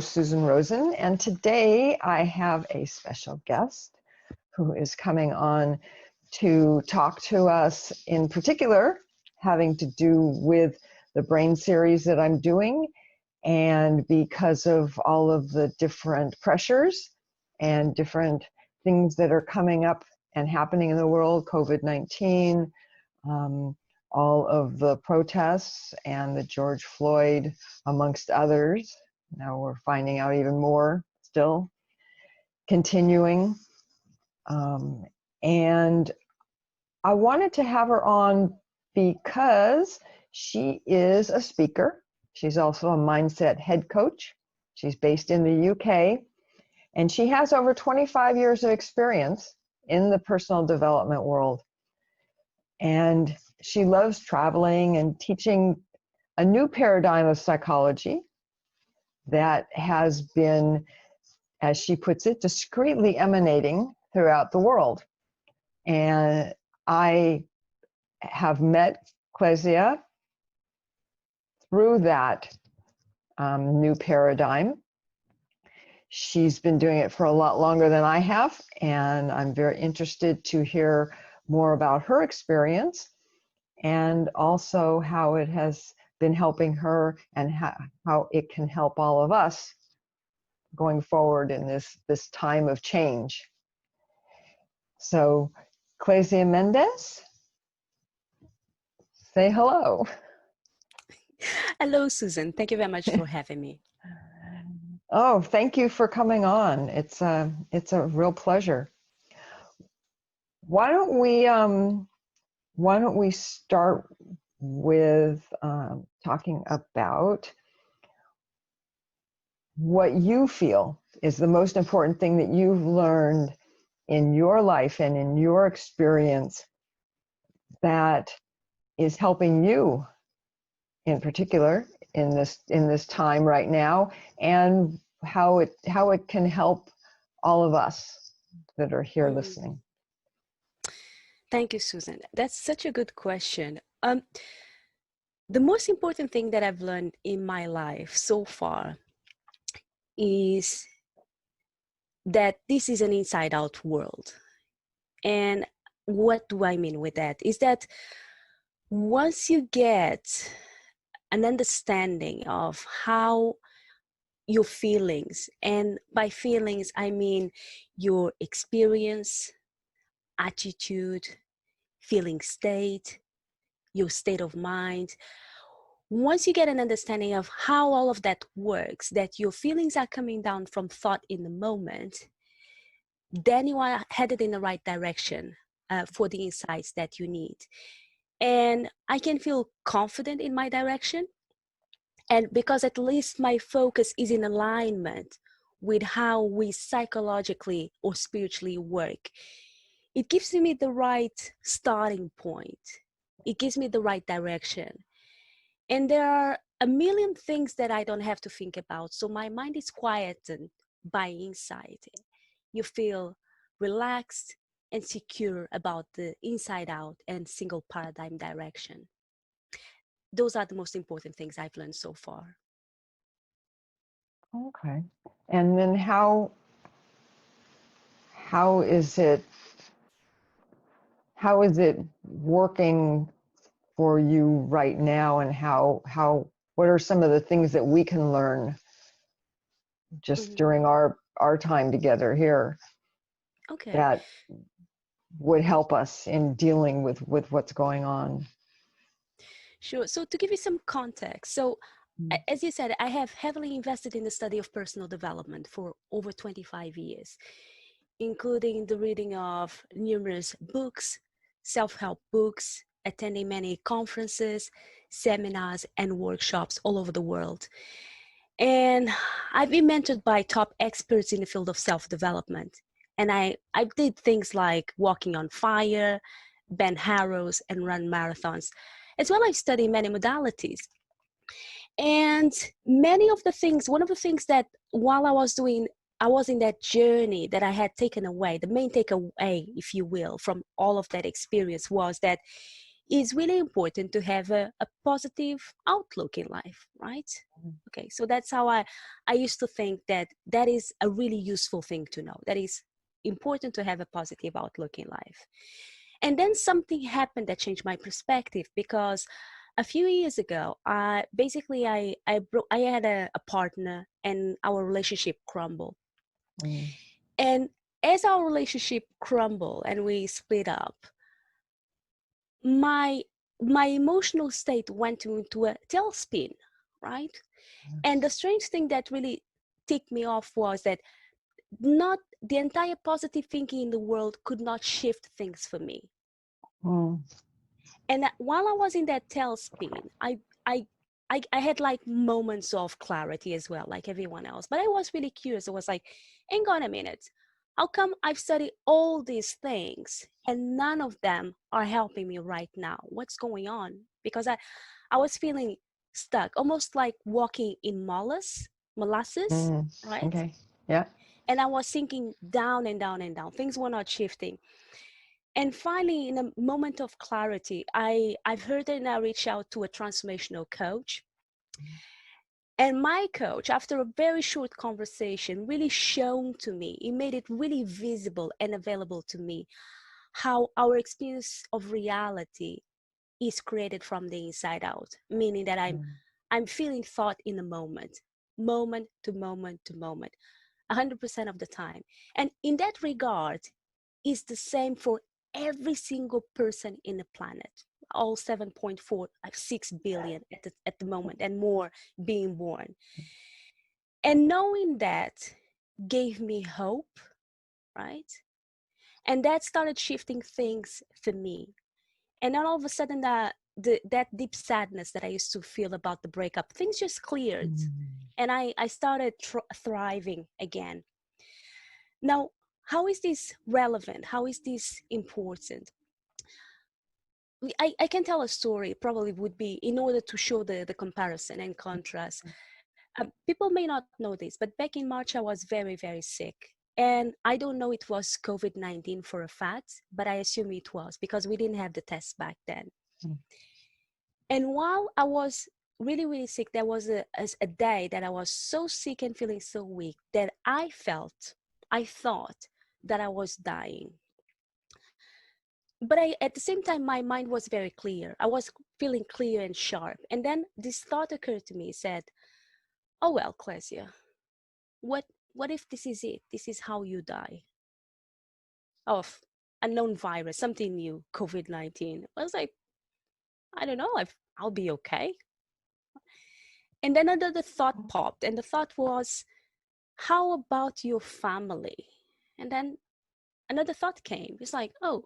Susan Rosen, and today I have a special guest who is coming on to talk to us, in particular having to do with the brain series that I'm doing, and because of all of the different pressures and different things that are coming up and happening in the world, COVID-19, all of the protests and the George Floyd, amongst others. Now we're finding out even more still, continuing. And I wanted to have her on because she is a speaker. She's also a mindset head coach. She's based in the UK, and she has over 25 years of experience in the personal development world. And she loves traveling and teaching a new paradigm of psychology that has been, as she puts it, discreetly emanating throughout the world. And I have met Clesia through that new paradigm. She's been doing it for a lot longer than I have, and I'm very interested to hear more about her experience and also how it has been helping her and how it can help all of us going forward in this time of change. So, Clesia Mendes, say hello. Hello, Susan. Thank you very much for having me. Oh, thank you for coming on. It's a real pleasure. Why don't we start with talking about what you feel is the most important thing that you've learned in your life and in your experience that is helping you in particular in this time right now, and how it can help all of us that are here listening. Thank you, Susan. That's such a good question. The most important thing that I've learned in my life so far is that this is an inside-out world. And what do I mean with that? Is that once you get an understanding of how your feelings, and by feelings, I mean your experience, attitude, feeling state, your state of mind. Once you get an understanding of how all of that works, that your feelings are coming down from thought in the moment, then you are headed in the right direction for the insights that you need. And I can feel confident in my direction. And because at least my focus is in alignment with how we psychologically or spiritually work, it gives me the right starting point. It gives me the right direction. And there are a million things that I don't have to think about. So my mind is quietened by insight. You feel relaxed and secure about the inside out and single paradigm direction. Those are the most important things I've learned so far. Okay. And then how is it working for you right now, and what are some of the things that we can learn just during our time together here that would help us in dealing with what's going on? Sure. So to give you some context, so as you said, I have heavily invested in the study of personal development for over 25 years, including the reading of numerous books, self-help books, attending many conferences, seminars, and workshops all over the world. And I've been mentored by top experts in the field of self-development. And I did things like walking on fire, bend arrows, and run marathons. As well, I've studied many modalities. And many of the things, one of the things that while I was in that journey that I had taken away, the main takeaway, if you will, from all of that experience was that it's really important to have a positive outlook in life, right? Okay, so that's how I used to think that that is a really useful thing to know. That is important to have a positive outlook in life. And then something happened that changed my perspective, because a few years ago, I had a partner and our relationship crumbled. Mm. And as our relationship crumbled and we split up, my my emotional state went into a tailspin, right? And the strange thing that really ticked me off was that not the entire positive thinking in the world could not shift things for me. Mm. And while I was in that tailspin, I I had like moments of clarity as well, like everyone else. But I was really curious. I was like, hang on a minute. How come I've studied all these things and none of them are helping me right now? What's going on? Because I was feeling stuck, almost like walking in molasses, Mm. right? Okay. Yeah. And I was sinking down and down and down. Things were not shifting. And finally, in a moment of clarity, I've heard and I reached out to a transformational coach. And my coach, after a very short conversation, really shown to me, he made it really visible and available to me how our experience of reality is created from the inside out, meaning that I'm feeling thought in a moment to moment to moment, 100% of the time. And in that regard, is the same for every single person in the planet, all 7.46 billion at the moment and more being born. And knowing that gave me hope, right? And that started shifting things for me. And then all of a sudden, that deep sadness that I used to feel about the breakup, things just cleared. And I started thriving again. Now, how is this relevant? How is this important? I can tell a story, probably would be in order to show the comparison and contrast. People may not know this, but back in March, I was very, very sick. And I don't know it was COVID-19 for a fact, but I assume it was because we didn't have the test back then. And while I was really, really sick, there was a day that I was so sick and feeling so weak that I thought that I was dying. But at the same time, my mind was very clear. I was feeling clear and sharp. And then this thought occurred to me, said, oh, well, Clesia, what if this is it? This is how you die of unknown virus, something new, COVID-19. I was like, I don't know, I'll be okay. And then another thought popped, and the thought was, how about your family? And then another thought came. It's like, oh,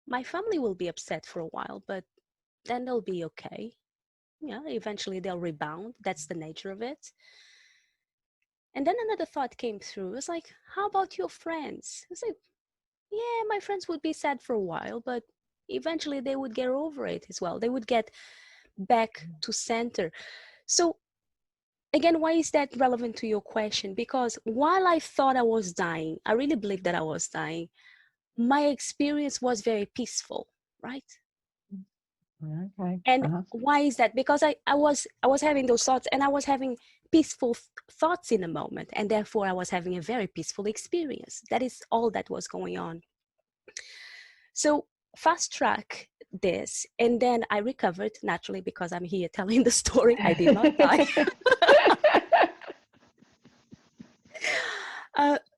my family will be upset for a while, but then they'll be okay. Yeah, eventually they'll rebound. That's the nature of it. And then another thought came through. It's like, how about your friends? It's like, yeah, my friends would be sad for a while, but eventually they would get over it as well. They would get back to center. So again, why is that relevant to your question? Because while I thought I was dying, I really believed that I was dying, my experience was very peaceful, right? Okay. And why is that? Because I was having those thoughts, and I was having peaceful thoughts in a moment, and therefore I was having a very peaceful experience. That is all that was going on. So fast track this, and then I recovered naturally because I'm here telling the story. I did not die.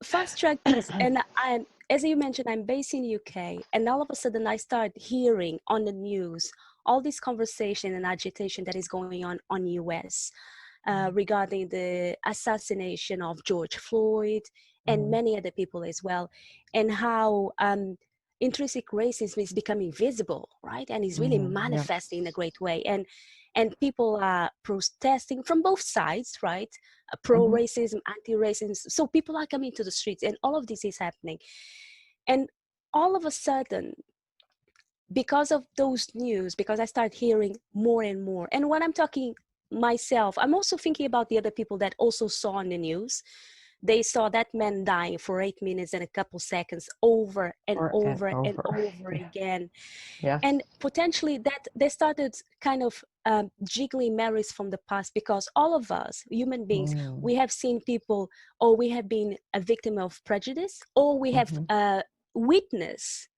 Fast track this, and as you mentioned, I'm based in UK, and all of a sudden I start hearing on the news all this conversation and agitation that is going on US regarding the assassination of George Floyd and many other people as well, and how intrinsic racism is becoming visible, right? And is really manifesting in a great way. And people are protesting from both sides, right? Pro-racism, anti-racism. So people are coming to the streets, and all of this is happening. And all of a sudden, because of those news, because I start hearing more and more, and when I'm talking myself, I'm also thinking about the other people that also saw on the news, They saw that man dying for 8 minutes and a couple seconds over and Over and over and over. over Yeah. again. Yes. And potentially that they started kind of jiggling memories from the past, because all of us human beings, we have seen people, or we have been a victim of prejudice, or we have witnessed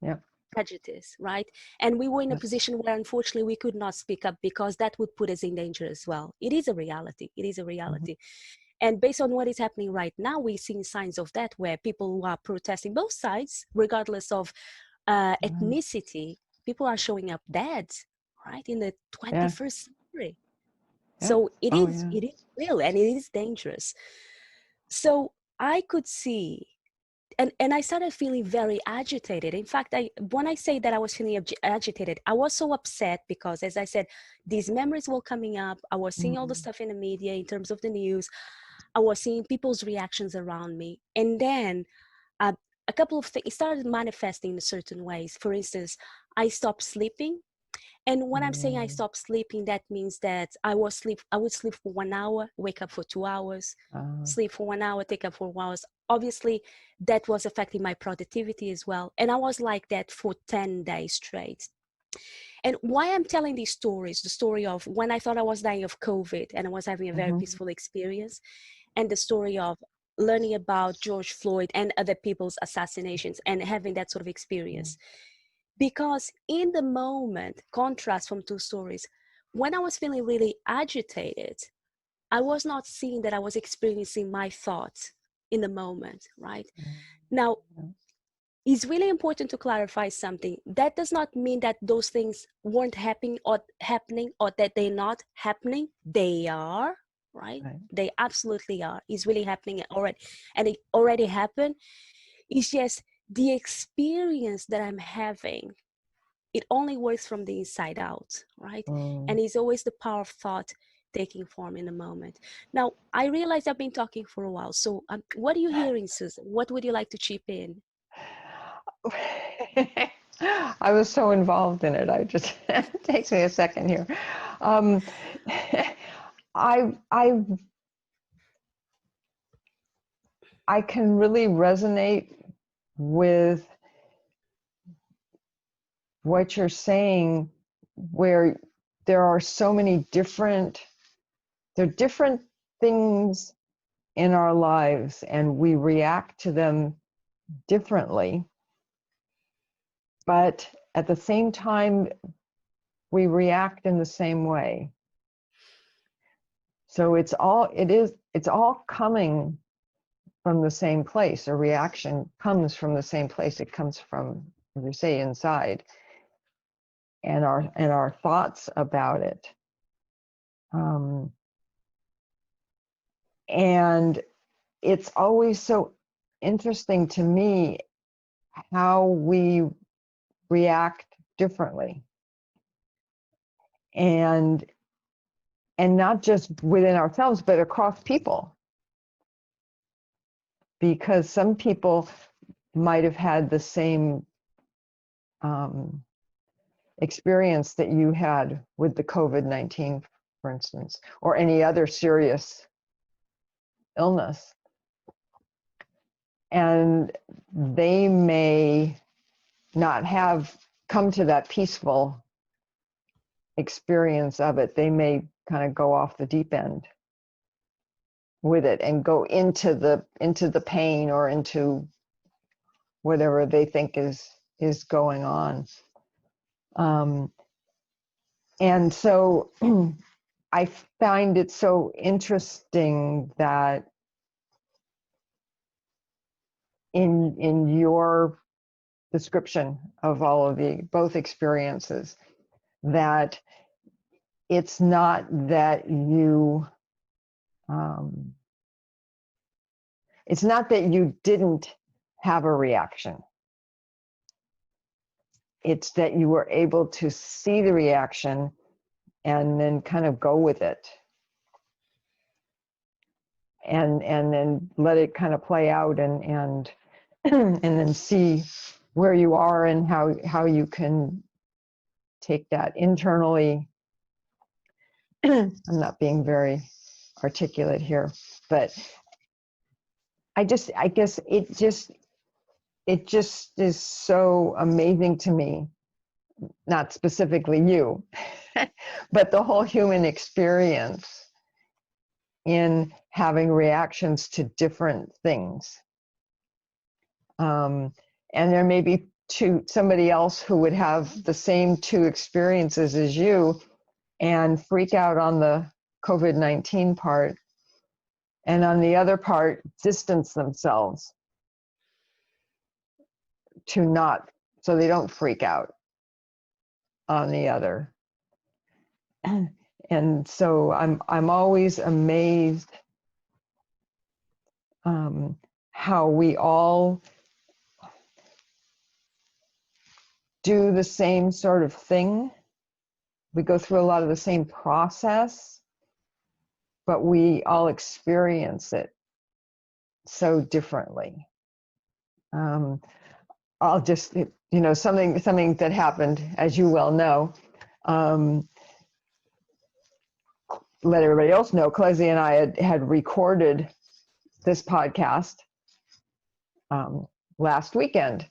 Yeah. prejudice, right? And we were in a Yes. position where unfortunately we could not speak up, because that would put us in danger as well. It is a reality. It is a reality. And based on what is happening right now, we're seeing signs of that, where people who are protesting both sides, regardless of ethnicity, people are showing up dead, right, in the 21st century. Yeah. So it Oh, is yeah. it is real, and it is dangerous. So I could see, and I started feeling very agitated. In fact, when I say that I was feeling agitated, I was so upset because, as I said, these memories were coming up. I was seeing all the stuff in the media in terms of the news. I was seeing people's reactions around me. And then uh, a couple of things started manifesting in certain ways. For instance, I stopped sleeping. And when I'm saying I stopped sleeping, that means that I would sleep for 1 hour, wake up for 2 hours, sleep for 1 hour, take up for 1 hour. Obviously, that was affecting my productivity as well. And I was like that for 10 days straight. And why I'm telling these stories, the story of when I thought I was dying of COVID and I was having a very peaceful experience, and the story of learning about George Floyd and other people's assassinations and having that sort of experience. Because in the moment, contrast from two stories, when I was feeling really agitated, I was not seeing that I was experiencing my thoughts in the moment, right? Now, it's really important to clarify something. That does not mean that those things weren't happening or that they're not happening. They are, right? They absolutely are. It's really happening already. And it already happened. It's just the experience that I'm having, it only works from the inside out, right? And it's always the power of thought taking form in the moment. Now, I realize I've been talking for a while. So what are you hearing, Susan? What would you like to chip in? I was so involved in it. It takes me a second here. Um, I can really resonate with what you're saying, where there are so many different things in our lives, and we react to them differently. But at the same time, we react in the same way. So it's all coming from the same place. A reaction comes from the same place. It comes from, as you say, inside, and our thoughts about it. And it's always so interesting to me how we react differently, and not just within ourselves, but across people, because some people might have had the same experience that you had with the COVID-19, for instance, or any other serious illness. And they may not have come to that peaceful experience of it. They may kind of go off the deep end with it and go into the pain, or into whatever they think is going on. And so I find it so interesting that in your description of all of both experiences, that it's not that you didn't have a reaction. It's that you were able to see the reaction and then kind of go with it, and then let it kind of play out, and and then see where you are, and how you can take that internally. I'm not being very articulate here, but I guess it just is so amazing to me, not specifically you, but the whole human experience in having reactions to different things. And there may be somebody else who would have the same two experiences as you and freak out on the COVID-19 part, and on the other part, distance themselves to not, so they don't freak out on the other. And so I'm always amazed how we all do the same sort of thing. We go through a lot of the same process, but we all experience it so differently. I'll just, something that happened, as you well know, let everybody else know, Clesia and I had recorded this podcast last weekend.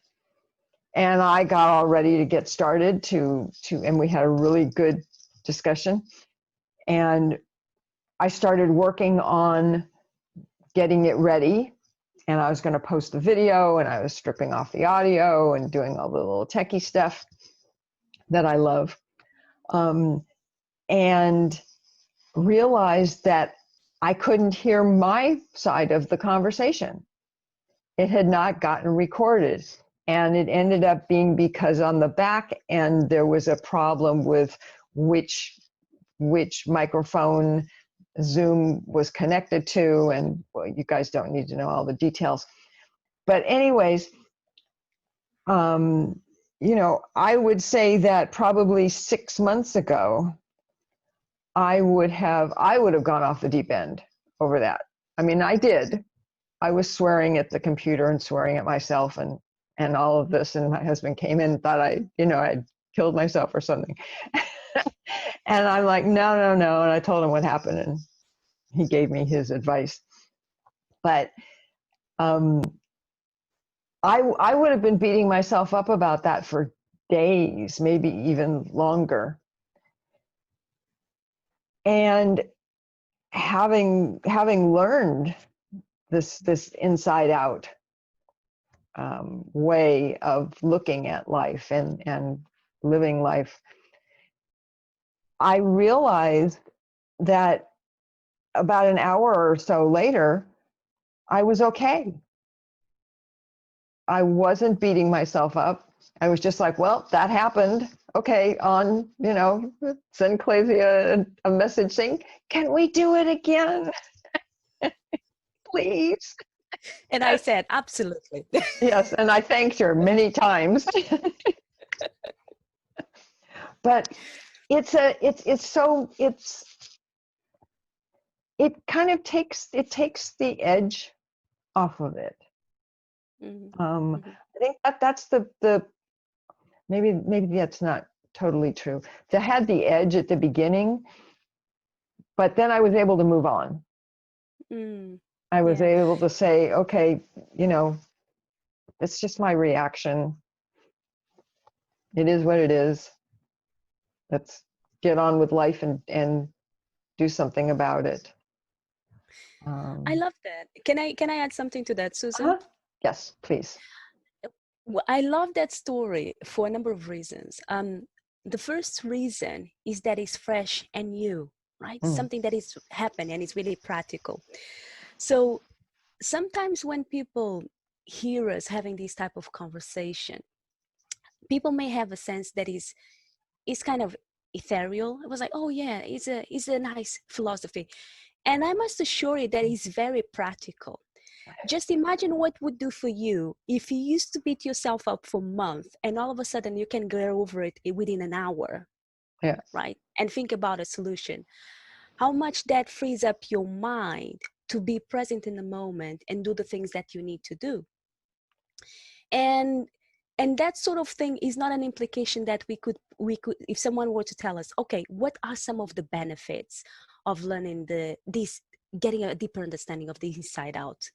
And I got all ready to get started and we had a really good discussion. And I started working on getting it ready, and I was going to post the video, and I was stripping off the audio and doing all the little techie stuff that I love. And realized that I couldn't hear my side of the conversation. It had not gotten recorded. And it ended up being because on the back end, there was a problem with which microphone Zoom was connected to. And well, you guys don't need to know all the details. But anyways, I would say that probably 6 months ago, I would have gone off the deep end over that. I mean, I did. I was swearing at the computer and swearing at myself and all of this. And my husband came in and thought I'd killed myself or something. And I'm like, no. And I told him what happened, and he gave me his advice. But I would have been beating myself up about that for days, maybe even longer. And having learned this inside out way of looking at life and living life, I realized that about an hour or so later, I was okay. I wasn't beating myself up. I was just like, well, that happened. Okay, send Clesia a message saying, can we do it again? Please. And I said, absolutely. Yes, and I thanked her many times. But it kind of takes the edge off of it. I think that's the maybe that's not totally true. They had the edge at the beginning, but then I was able to move on. I was able to say, okay, it's just my reaction. It is what it is. Let's get on with life and do something about it. I love that. Can I add something to that, Susan? Yes, please. Well, I love that story for a number of reasons. The first reason is that it's fresh and new, right? Something that is happening and it's really practical. So sometimes when people hear us having this type of conversation, people may have a sense that is kind of ethereal. It was like, oh yeah, it's a nice philosophy. And I must assure you that it's very practical. Just imagine what it would do for you if you used to beat yourself up for a month and all of a sudden you can get over it within an hour. Yeah. Right? And think about a solution. How much that frees up your mind to be present in the moment and do the things that you need to do. And that sort of thing is not an implication that we could, if someone were to tell us, okay, what are some of the benefits of learning getting a deeper understanding of the inside out?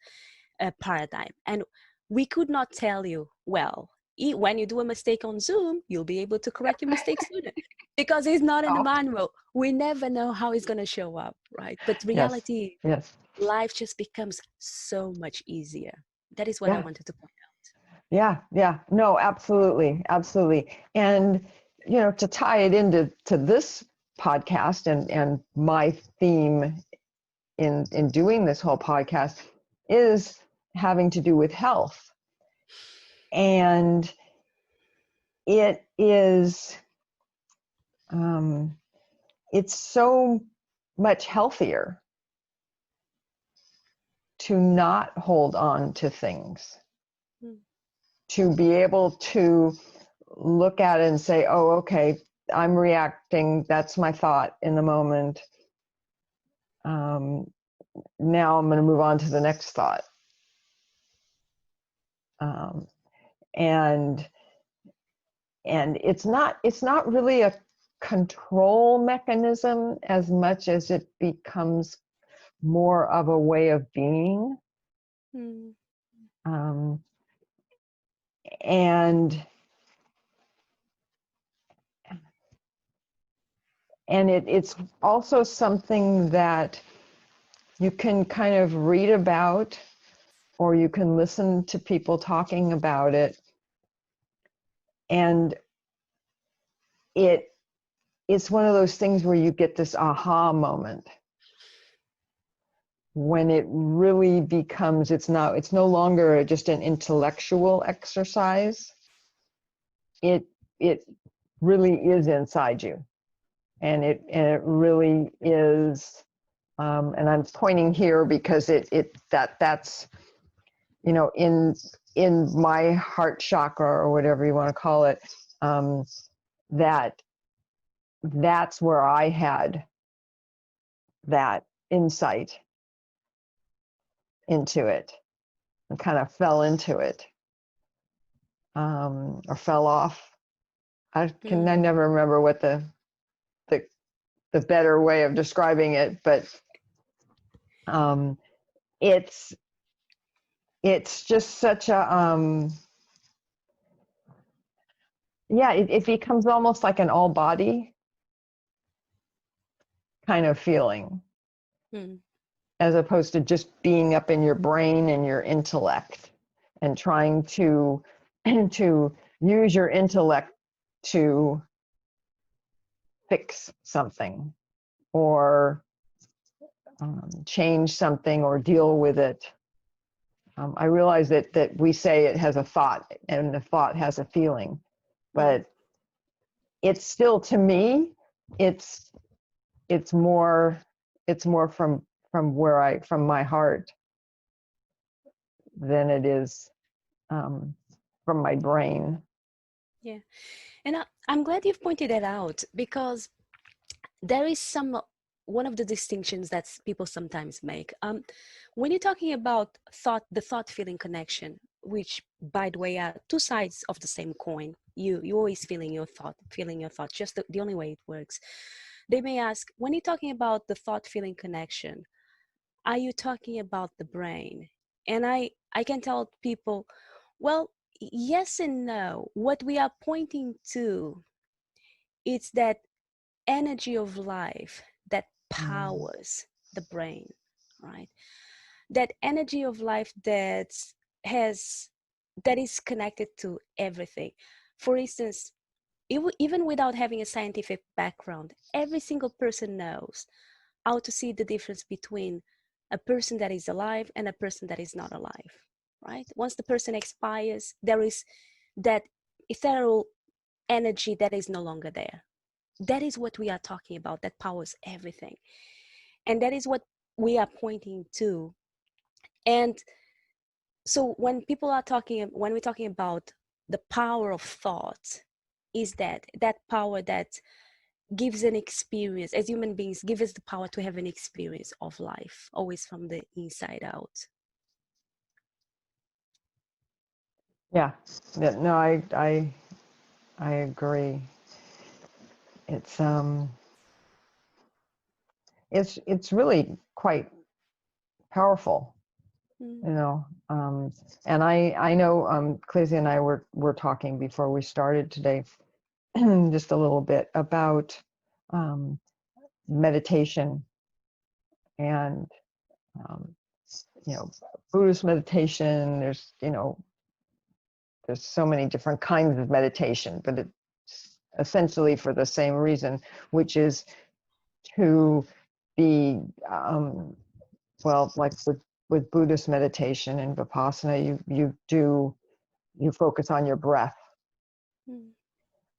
paradigm. And we could not tell you, well, when you do a mistake on Zoom, you'll be able to correct your mistakes sooner, because it's not in the Oh, manual. We never know how it's going to show up, right? But yes, reality, yes. life just becomes so much easier. That is what I Yeah, wanted to point out. yeah. No, absolutely, absolutely. And to tie it into this podcast and my theme in doing this whole podcast is having to do with health. And it is it's so much healthier to not hold on to things, Mm. to be able to look at it and say, oh, okay, I'm reacting. That's my thought in the moment. Now I'm going to move on to the next thought. And it's not really a control mechanism as much as it becomes more of a way of being. Mm. Um, and it's also something that you can kind of read about, or you can listen to people talking about it, and it's one of those things where you get this aha moment when it really becomes, it's no longer just an intellectual exercise. It really is inside you, and it really is. And I'm pointing here because that's in my heart chakra, or whatever you want to call it, that's where I had that insight into it, and kind of fell into it, or fell off. I never remember what the better way of describing it, but it's just such a it becomes almost like an all body kind of feeling, Mm. as opposed to just being up in your brain and your intellect, and trying to to use your intellect to fix something, or change something, or deal with it. I realize that we say it has a thought, and the thought has a feeling, but it's still, to me, it's more from from my heart than it is from my brain. Yeah. And I'm glad you've pointed that out, because there is one of the distinctions that people sometimes make. When you're talking about the thought feeling connection, which, by the way, are two sides of the same coin. You always feeling your thought, just the only way it works. They may ask, when you're talking about the thought feeling connection, are you talking about the brain? And I can tell people, well, yes and no. What we are pointing to, it's that energy of life that powers the brain, right? That energy of life that is connected to everything. For instance, even without having a scientific background, every single person knows how to see the difference between a person that is alive and a person that is not alive, right? Once the person expires, there is that ethereal energy that is no longer there. That is what we are talking about, that powers everything. And that is what we are pointing to. And so when we're talking about the power of thought, is that power that gives an experience, as human beings, give us the power to have an experience of life, always from the inside out. Yeah, no, I agree. It's it's really quite powerful. you know. And I know Clesia and I were talking before we started today, just a little bit about meditation and you know, Buddhist meditation. There's, you know, there's so many different kinds of meditation, but it's essentially for the same reason, which is to be well, like with Buddhist meditation and Vipassana, you focus on your breath.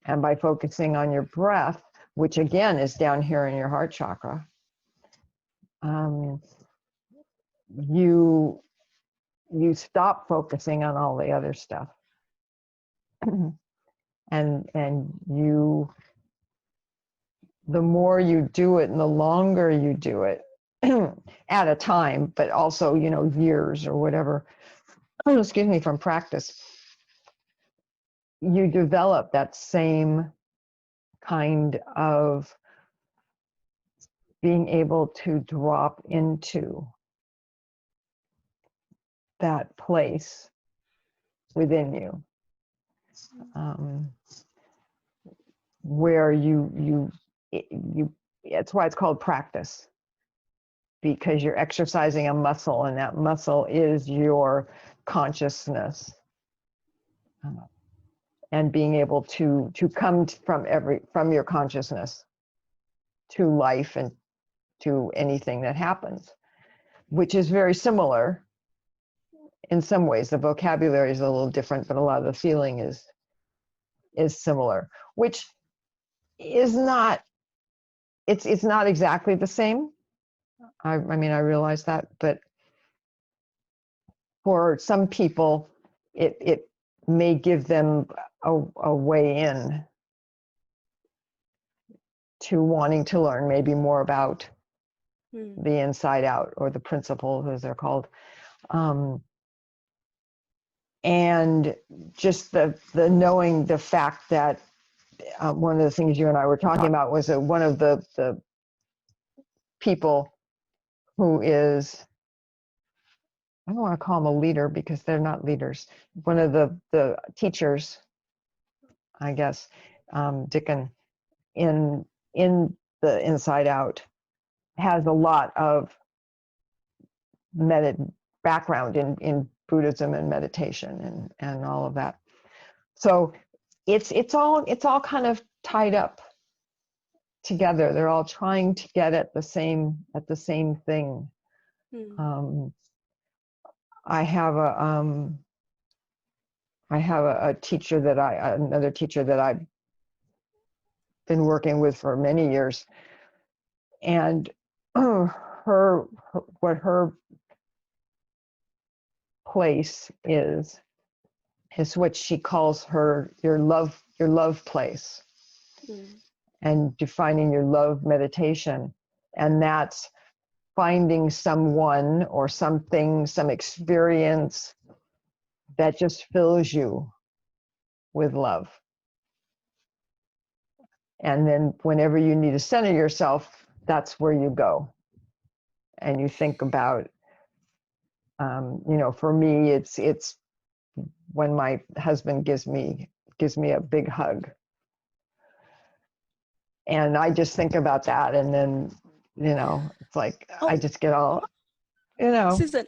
And by focusing on your breath, which again is down here in your heart chakra, you stop focusing on all the other stuff. and you, the more you do it and the longer you do it at a time, but also, you know, years or whatever, excuse me, from practice, you develop that same kind of being able to drop into that place within you, where you it's why it's called practice, because you're exercising a muscle, and that muscle is your consciousness, and being able to come from your consciousness to life and to anything that happens, which is very similar in some ways. The vocabulary is a little different, but a lot of the feeling is similar, which is not, it's not exactly the same. I mean, I realize that, but for some people, it may give them a way in to wanting to learn maybe more about the inside out, or the principles as they're called. And just the knowing the fact that one of the things you and I were talking about was that one of the people who is, I don't want to call them a leader because they're not leaders, one of the teachers, I guess, Dickon, in the Inside Out, has a lot of background in Buddhism and meditation and all of that. So it's all kind of tied up together. They're all trying to get at the same thing. I have a teacher another teacher that I've been working with for many years, and what her place is what she calls your love place, and defining your love meditation. And that's finding someone or something, some experience that just fills you with love. And then whenever you need to center yourself, that's where you go. And you think about, you know, for me, it's when my husband gives me a big hug. And I just think about that, and then, you know, it's like, I just get all, you know. Susan,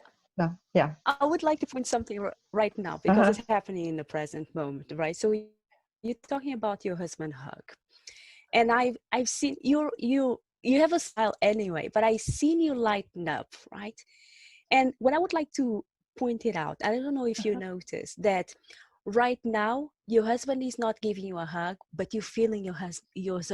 yeah. I would like to point something right now, because it's happening in the present moment, right? So you're talking about your husband hug, and I've seen you have a style anyway, but I've seen you lighten up, right? And what I would like to point it out, I don't know if you noticed that right now your husband is not giving you a hug, but you're feeling your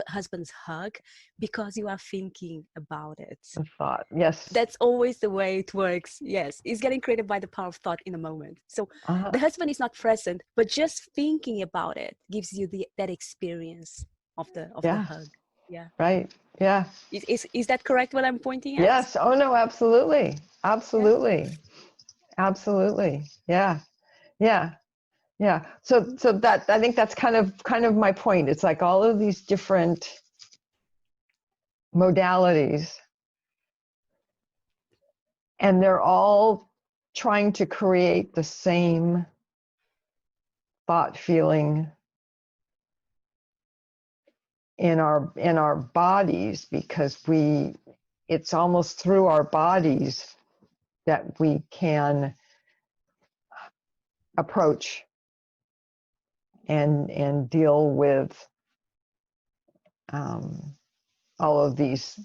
husband's hug because you are thinking about it. The thought, yes. That's always the way it works. Yes, it's getting created by the power of thought in a moment. So the husband is not present, but just thinking about it gives you that experience of the hug. Yeah. Right. Yeah. Is that correct what I'm pointing at? Yes. Oh no, absolutely. Absolutely. Yeah. Absolutely. Yeah. Yeah. Yeah. So that, I think that's kind of my point. It's like all of these different modalities, and they're all trying to create the same thought feeling in our bodies, because it's almost through our bodies that we can approach and deal with all of these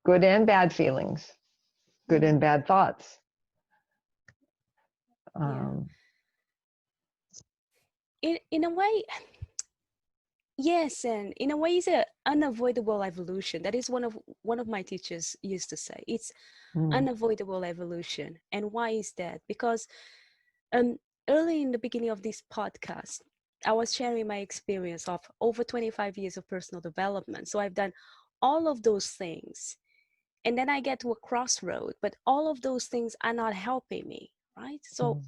good and bad feelings, good and bad thoughts. In a way, yes, and in a way, it's an unavoidable evolution. That is one of my teachers used to say. It's unavoidable evolution. And why is that? Because early in the beginning of this podcast, I was sharing my experience of over 25 years of personal development. So I've done all of those things. And then I get to a crossroad, but all of those things are not helping me, right? So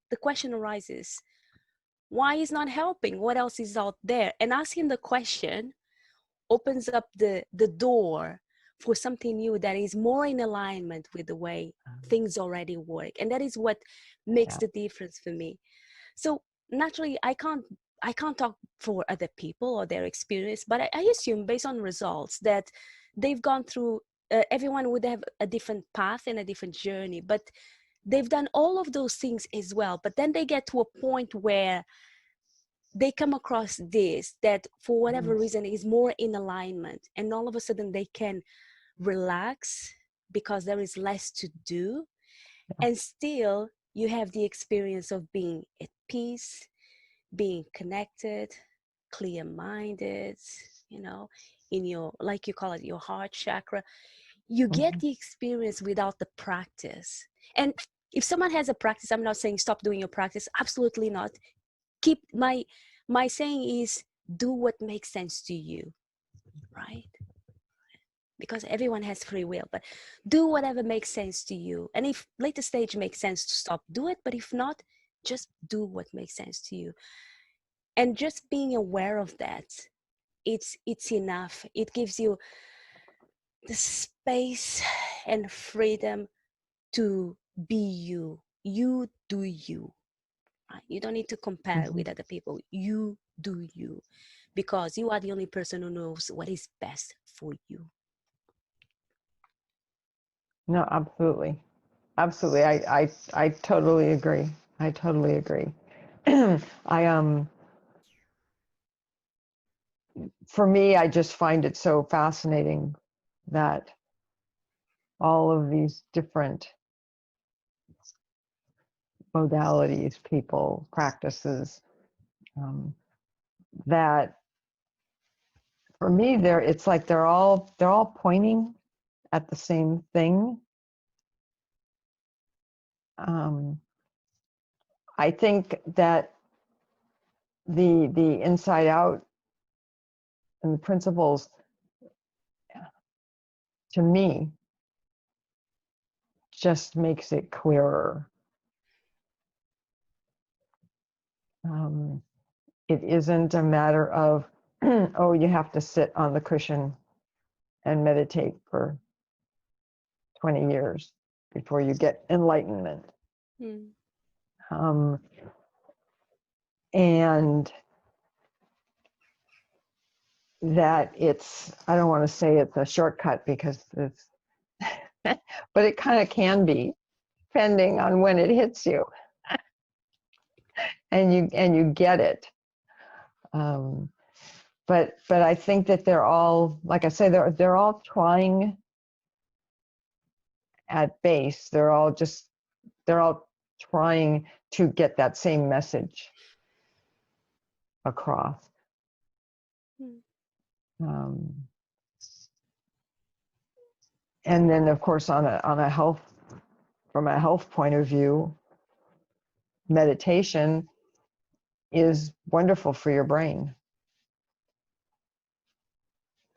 the question arises, why is not helping? What else is out there? And asking the question opens up the door for something new that is more in alignment with the way things already work. And that is what makes the difference for me. So naturally, I can't talk for other people or their experience, but I assume based on results that they've gone through, everyone would have a different path and a different journey, but they've done all of those things as well. But then they get to a point where they come across this that for whatever reason is more in alignment, and all of a sudden they can relax because there is less to do, and still you have the experience of being at peace, being connected, clear-minded, in your, like you call it, your heart chakra. You get the experience without the practice. And if someone has a practice, I'm not saying stop doing your practice, absolutely not. Keep my saying is do what makes sense to you, right? Because everyone has free will, but do whatever makes sense to you. And if later stage makes sense to stop, do it. But if not, just do what makes sense to you. And just being aware of that, it's enough. It gives you the space and freedom to be you. You do you. Right? You don't need to compare with other people. You do you, because you are the only person who knows what is best for you. No, absolutely. Absolutely. I totally agree. I totally agree. For me, I just find it so fascinating that all of these different modalities, people, practices, that for me, it's like they're all pointing at the same thing. I think that the inside out and the principles, to me, just makes it clearer. It isn't a matter of, oh, you have to sit on the cushion and meditate for 20 years before you get enlightenment. And that I don't want to say it's a shortcut, because it's, but it kind of can be, depending on when it hits you and you get it. But I think that they're all, like I say, they're all trying at base. They're all trying to get that same message across. And then, of course, from a health point of view, meditation is wonderful for your brain.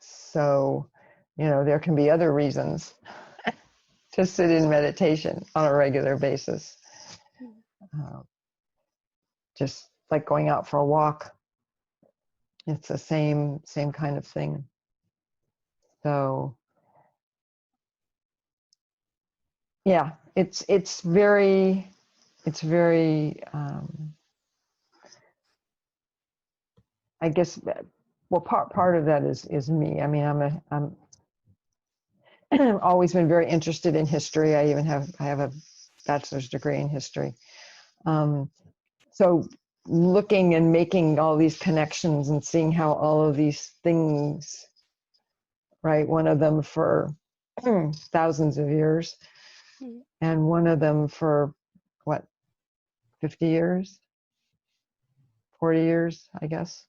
So, there can be other reasons to sit in meditation on a regular basis. Just like going out for a walk. It's the same kind of thing. So yeah, it's very I guess, well, part of that is me. I mean, I'm I've always been very interested in history. I have a bachelor's degree in history. Um, so looking and making all these connections and seeing how all of these things, right? One of them for thousands of years, and one of them for what, 50 years, 40 years, I guess.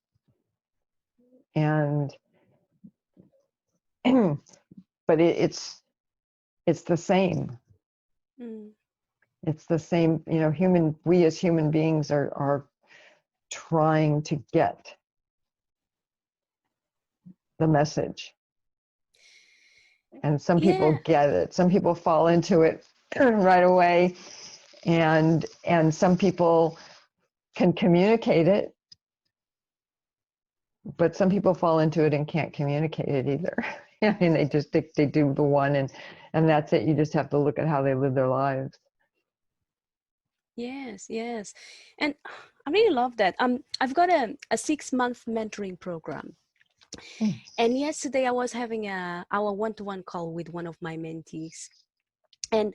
And but it's the same. Mm. It's the same, you know, we as human beings are trying to get the message. And some people Yeah. get it. Some people fall into it right away. And some people can communicate it, but some people fall into it and can't communicate it either. I mean, they do the one and that's it. You just have to look at how they live their lives. Yes, yes. And I really love that. I've got a 6-month mentoring program. Mm. And yesterday I was having our one-to-one call with one of my mentees. And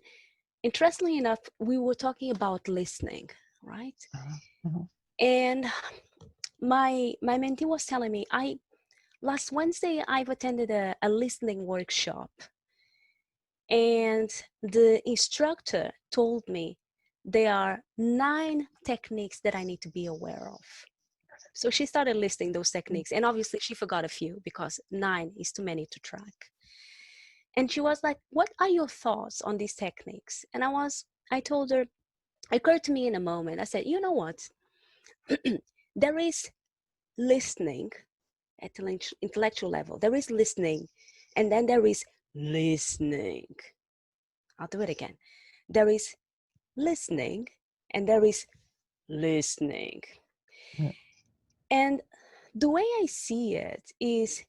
interestingly enough, we were talking about listening, right? Uh-huh. And my mentee was telling me, last Wednesday I've attended a listening workshop, and the instructor told me there are 9 techniques that I need to be aware of. So she started listing those techniques, and obviously she forgot a few because 9 is too many to track. And she was like, "What are your thoughts on these techniques?" And I told her, it occurred to me in a moment. I said, "You know what? There is listening at the intellectual level. There is listening, and then there is listening." I'll do it again. There is listening, and there is listening. Yeah. And the way I see it is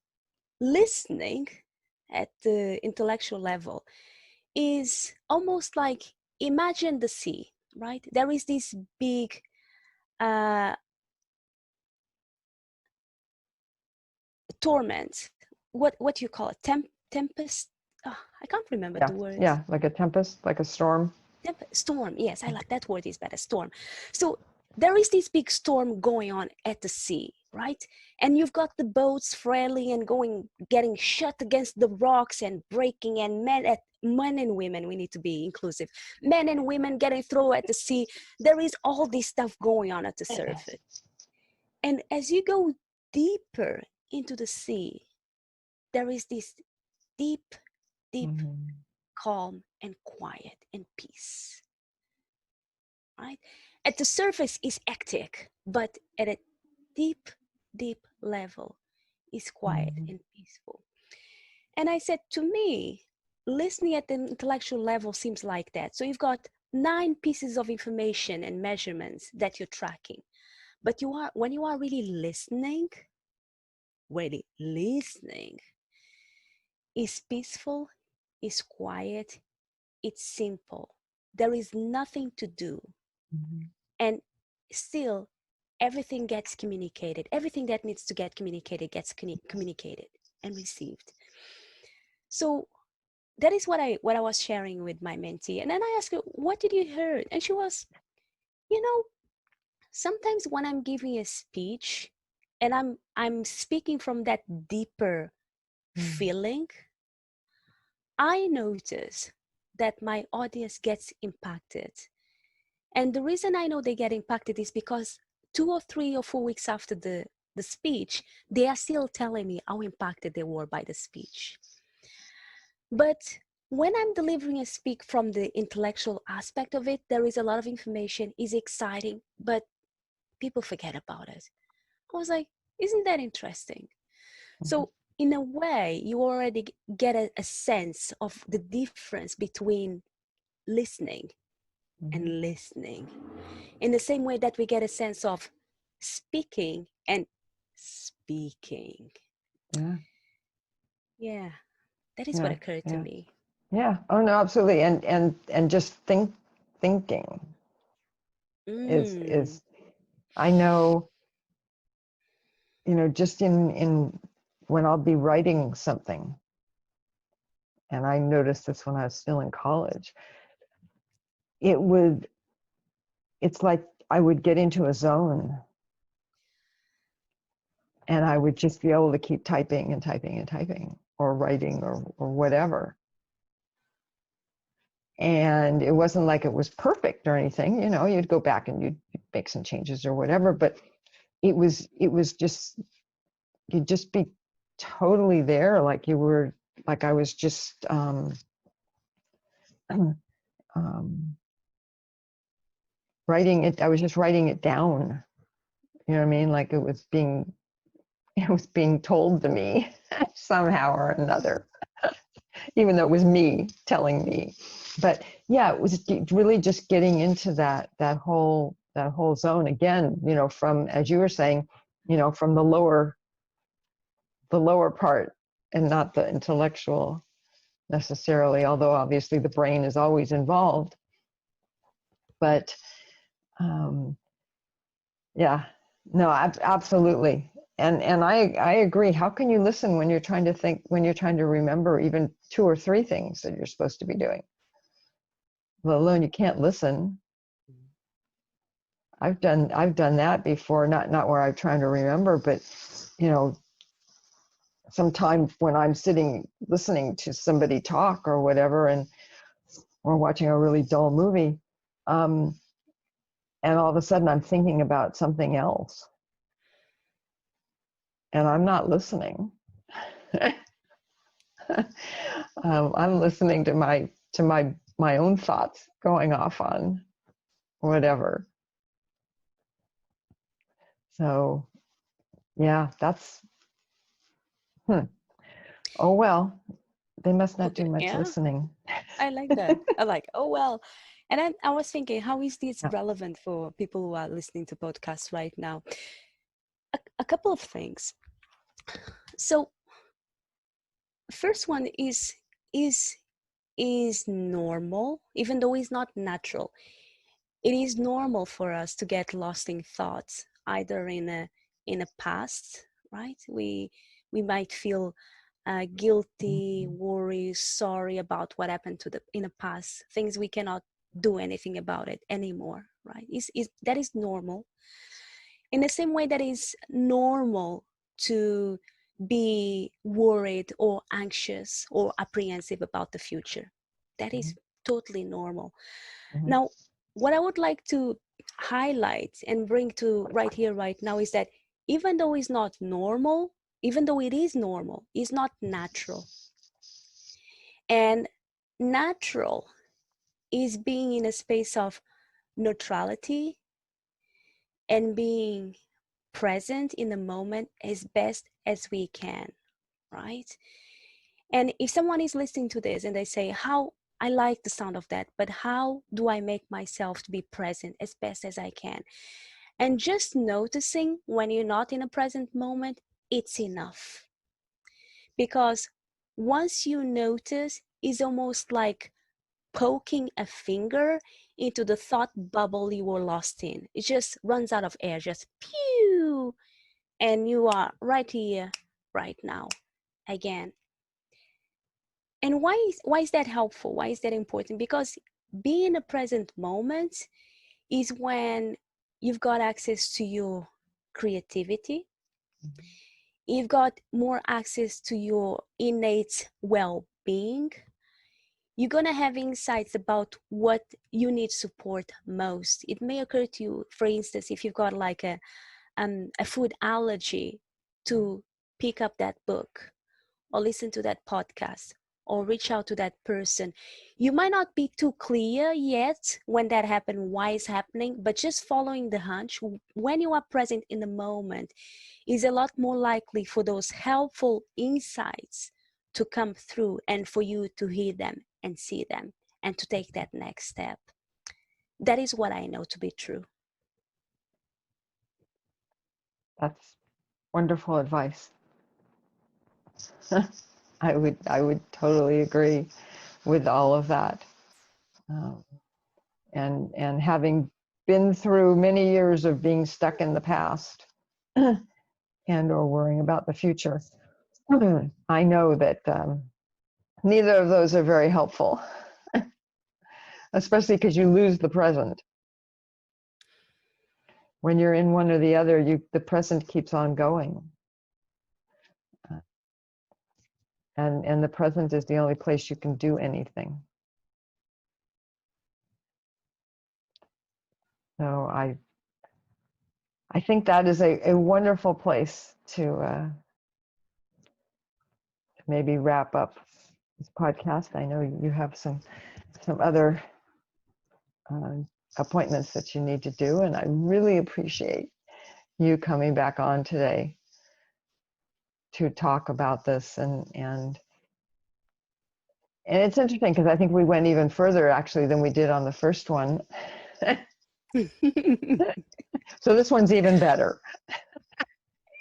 listening at the intellectual level is almost like, imagine the sea, right? There is this big torment. What do you call it? Tempest? Oh, I can't remember Yeah, the word. yeah, like a tempest, like a storm. Storm. Yes, I like that word is better. Storm. So there is this big storm going on at the sea, right? And you've got the boats frailing and getting shut against the rocks and breaking, and men and women, we need to be inclusive. Men and women getting thrown at the sea. There is all this stuff going on at the surface. And as you go deeper into the sea, there is this deep, deep Mm-hmm. calm and quiet and peace, right? At the surface is hectic, but at a deep, deep level is quiet Mm-hmm. and peaceful. And I said, to me, listening at the intellectual level seems like that. So you've got 9 pieces of information and measurements that you're tracking. But when you are really listening, is peaceful, is quiet, it's simple. There is nothing to do. Mm-hmm. And still, everything gets communicated. Everything that needs to get communicated gets communicated and received. So that is what I was sharing with my mentee. And then I asked her, "What did you hear?" And she was, you know, sometimes when I'm giving a speech and I'm speaking from that deeper feeling, I notice that my audience gets impacted. And the reason I know they get impacted is because 2 or 3 or 4 weeks after the speech, they are still telling me how impacted they were by the speech. But when I'm delivering a speak from the intellectual aspect of it, there is a lot of information, is exciting, but people forget about it. I was like, isn't that interesting? So in a way, you already get a sense of the difference between listening and listening, in the same way that we get a sense of speaking and speaking. Yeah, Yeah, that is what yeah, occurred to yeah. me. Yeah. Oh no, absolutely. And just thinking Mm. is I know, just in when I'll be writing something, and I noticed this when I was still in college, it would it's like I would get into a zone and I would just be able to keep typing and typing and typing or writing or whatever. And it wasn't like it was perfect or anything, you'd go back and you'd make some changes or whatever, but it was just, you'd just be totally there, like you were, like I was just um, writing it. I was just writing it down. You know what I mean? Like it was being told to me somehow or another, even though it was me telling me. But yeah, it was really just getting into that whole zone again. From, as you were saying, from the lower part, and not the intellectual necessarily, although obviously the brain is always involved. But um, yeah, no, absolutely. And I agree. How can you listen when you're trying to think, when you're trying to remember even two or three things that you're supposed to be doing? Let alone you can't listen. I've done that before, not where I'm trying to remember, but you know, sometimes when I'm sitting listening to somebody talk or whatever, and or watching a really dull movie, um, and all of a sudden I'm thinking about something else, and I'm not listening. I'm listening to my own thoughts going off on whatever. So yeah, that's oh well, they must not do Okay. much Yeah, listening. I like that. I like, oh, well. And I was thinking, how is this Yeah. relevant for people who are listening to podcasts right now? A couple of things. So, first one is is normal, even though it's not natural. It is normal for us to get lost in thoughts, either in a past, right? We might feel guilty, worry, sorry about what happened to the in the past, things we cannot do anything about it anymore, right? Is that is normal. In the same way that is normal to be worried or anxious or apprehensive about the future. That is totally normal. Mhm. Now, what I would like to highlight and bring to right here, right now, is that even though it's not normal, even though it is normal, it's not natural. And natural is being in a space of neutrality and being present in the moment as best as we can, right? And if someone is listening to this and they say, how I like the sound of that, but how do I make myself to be present as best as I can? And just noticing when you're not in a present moment, it's enough. Because once you notice, it's almost like poking a finger into the thought bubble you were lost in. It just runs out of air, just pew, and you are right here, right now, again. And why is that helpful? Why is that important? Because being in a present moment is when you've got access to your creativity, you've got more access to your innate well-being. You're gonna have insights about what you need support most. It may occur to you, for instance, if you've got like a food allergy, to pick up that book or listen to that podcast or reach out to that person. You might not be too clear yet when that happened, why it's happening, but just following the hunch, when you are present in the moment, is a lot more likely for those helpful insights to come through and for you to hear them and see them and to take that next step. That is what I know to be true. That's wonderful advice. I would totally agree. with all of that. Um, and having been through many years of being stuck in the past and or worrying about the future, I know that neither of those are very helpful, especially because you lose the present. When you're in one or the other, the present keeps on going. And the present is the only place you can do anything. So I think that is a wonderful place to maybe wrap up this podcast. I know you have some other appointments that you need to do, and I really appreciate you coming back on today to talk about this. And it's interesting because I think we went even further actually than we did on the first one. So this one's even better.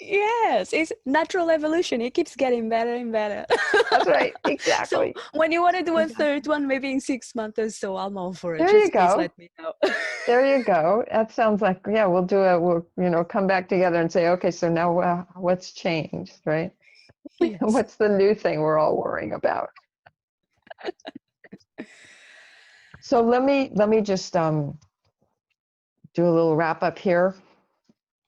Yes, it's natural evolution. It keeps getting better and better. That's right, exactly. So when you want to do a third one, maybe in 6 months or so, I'm all for it. There you Just please go. let me know. There you go. That sounds like, yeah, we'll come back together and say, okay, so now what's changed, right? Yes. What's the new thing we're all worrying about? So let me just do a little wrap up here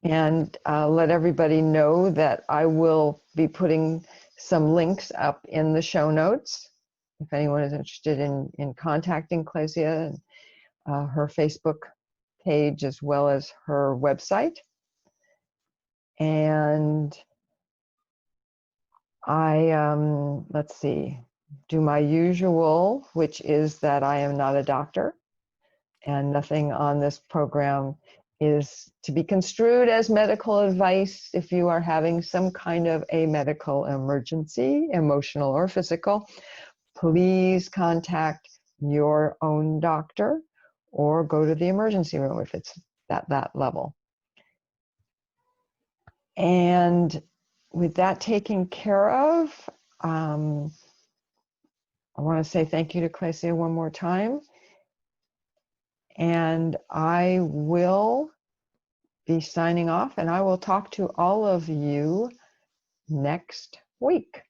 and let everybody know that I will be putting some links up in the show notes if anyone is interested in contacting Clesia, and her Facebook page as well as her website. And I let's see, do my usual, which is that I am not a doctor, and nothing on this program is to be construed as medical advice. If you are having some kind of a medical emergency, emotional or physical, please contact your own doctor or go to the emergency room if it's at that level. And with that taken care of, I want to say thank you to Clesia one more time. And I will be signing off, and I will talk to all of you next week.